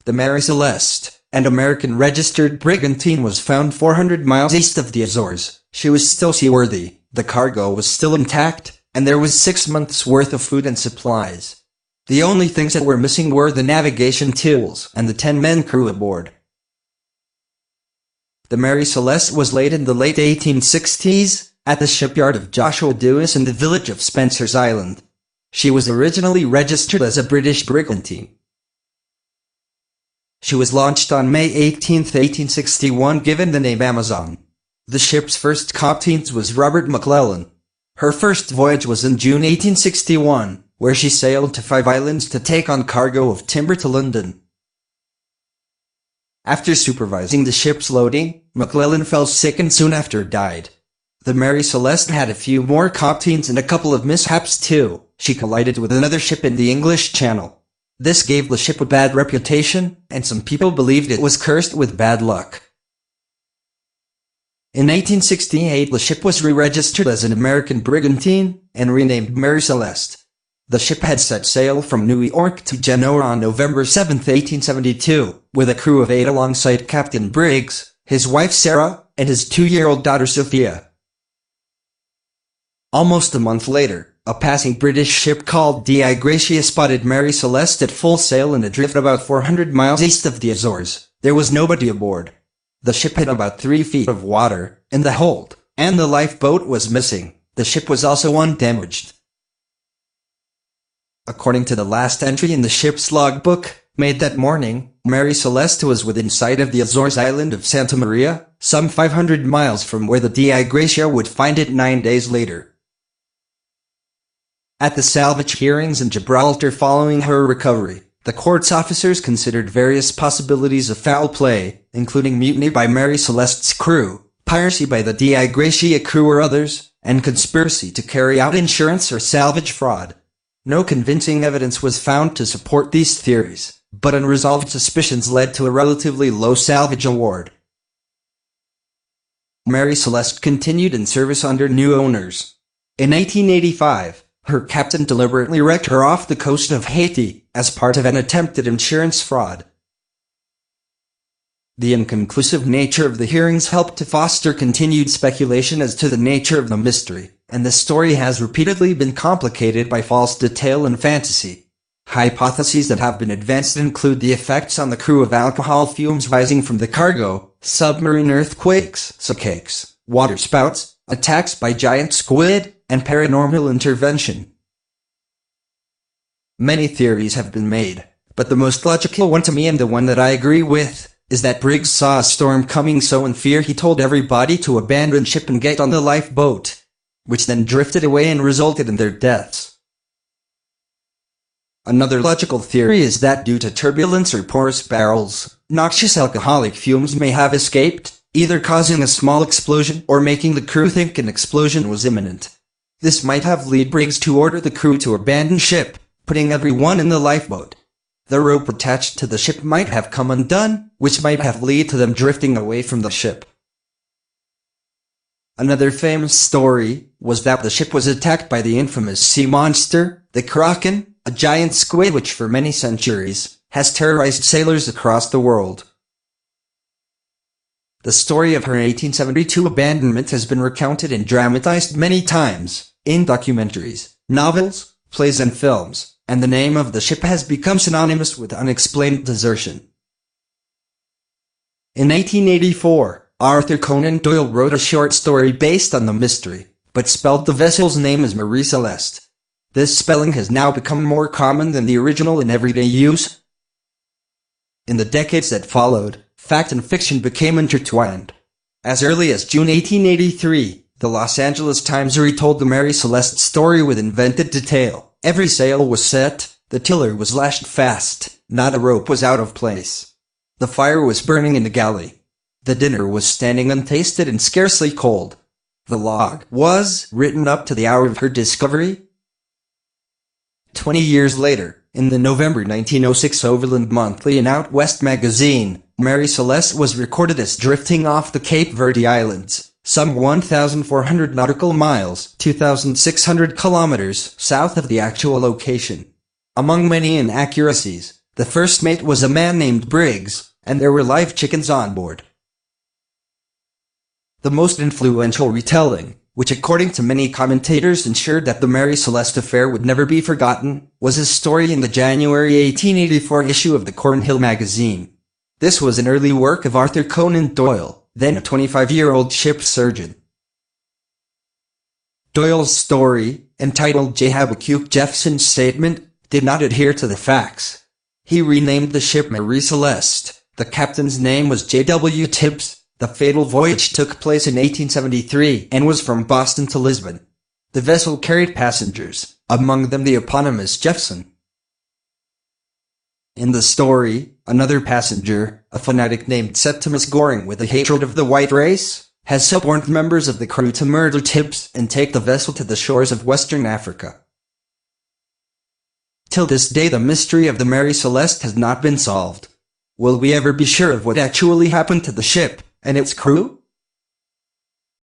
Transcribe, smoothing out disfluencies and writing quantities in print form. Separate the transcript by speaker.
Speaker 1: The Mary Celeste, an American-registered brigantine, was found 400 miles east of the Azores. She was still seaworthy, the cargo was still intact, and there was 6 months' worth of food and supplies. The only things that were missing were the navigation tools and the 10-man crew aboard. The Mary Celeste was laid in the late 1860s, at the shipyard of Joshua Dewis in the village of Spencer's Island. She was originally registered as a British brigantine. She was launched on May 18, 1861, given the name Amazon. The ship's first captain was Robert McClellan. Her first voyage was in June 1861, where she sailed to 5 islands to take on cargo of timber to London. After supervising the ship's loading, McClellan fell sick and soon after died. The Mary Celeste had a few more captains and a couple of mishaps too. She collided with another ship in the English Channel. This gave the ship a bad reputation, and some people believed it was cursed with bad luck. In 1868, the ship was re-registered as an American brigantine, and renamed Mary Celeste. The ship had set sail from New York to Genoa on November 7, 1872, with a crew of 8 alongside Captain Briggs, his wife Sarah, and his 2-year-old daughter Sophia. Almost a month later, a passing British ship called Dei Gratia spotted Mary Celeste at full sail and adrift about 400 miles east of the Azores. There was nobody aboard. The ship had about 3 feet of water in the hold, and the lifeboat was missing. The ship was also undamaged. According to the last entry in the ship's logbook, made that morning, Mary Celeste was within sight of the Azores island of Santa Maria, some 500 miles from where the Dei Gratia would find it 9 days later. At the salvage hearings in Gibraltar following her recovery, the court's officers considered various possibilities of foul play, including mutiny by Mary Celeste's crew, piracy by the Dei Gratia crew or others, and conspiracy to carry out insurance or salvage fraud. No convincing evidence was found to support these theories, but unresolved suspicions led to a relatively low salvage award. Mary Celeste continued in service under new owners. In 1885, her captain deliberately wrecked her off the coast of Haiti as part of an attempted insurance fraud. The inconclusive nature of the hearings helped to foster continued speculation as to the nature of the mystery, and the story has repeatedly been complicated by false detail and fantasy. Hypotheses that have been advanced include the effects on the crew of alcohol fumes rising from the cargo, submarine earthquakes, cicades, waterspouts, attacks by giant squid, and paranormal intervention. Many theories have been made, but the most logical one to me, and the one that I agree with, is that Briggs saw a storm coming, so in fear he told everybody to abandon ship and get on the lifeboat, which then drifted away and resulted in their deaths. Another logical theory is that due to turbulence or porous barrels, noxious alcoholic fumes may have escaped, either causing a small explosion or making the crew think an explosion was imminent. This might have led Briggs to order the crew to abandon ship, putting everyone in the lifeboat. The rope attached to the ship might have come undone, which might have led to them drifting away from the ship. Another famous story was that the ship was attacked by the infamous sea monster, the Kraken, a giant squid which for many centuries has terrorized sailors across the world. The story of her 1872 abandonment has been recounted and dramatized many times, in documentaries, novels, plays and films, and the name of the ship has become synonymous with unexplained desertion. In 1884, Arthur Conan Doyle wrote a short story based on the mystery, but spelled the vessel's name as Marie Celeste. This spelling has now become more common than the original in everyday use. In the decades that followed, fact and fiction became intertwined. As early as June 1883, the Los Angeles Times retold the Mary Celeste story with invented detail. Every sail was set, the tiller was lashed fast, not a rope was out of place. The fire was burning in the galley. The dinner was standing untasted and scarcely cold. The log was written up to the hour of her discovery. 20 years later, in the November 1906 Overland Monthly and Out West magazine, Mary Celeste was recorded as drifting off the Cape Verde Islands, some 1,400 nautical miles, 2,600 kilometers south of the actual location. Among many inaccuracies, The first mate was a man named Briggs, and there were live chickens on board. The most influential retelling, which according to many commentators ensured that the Mary Celeste affair would never be forgotten, was his story in the January 1884 issue of the Cornhill magazine. This was an early work of Arthur Conan Doyle, then a 25-year-old ship surgeon. Doyle's story, entitled J. Habakkuk Jeffson's Statement, did not adhere to the facts. He renamed the ship Marie Celeste. The captain's name was J.W. Tibbs. The fatal voyage took place in 1873 and was from Boston to Lisbon. The vessel carried passengers, among them the eponymous Jeffson. In the story, another passenger, a fanatic named Septimus Goring with a hatred of the white race, has suborned members of the crew to murder Tibbs and take the vessel to the shores of Western Africa. Till this day the mystery of the Mary Celeste has not been solved. Will we ever be sure of what actually happened to the ship and its crew?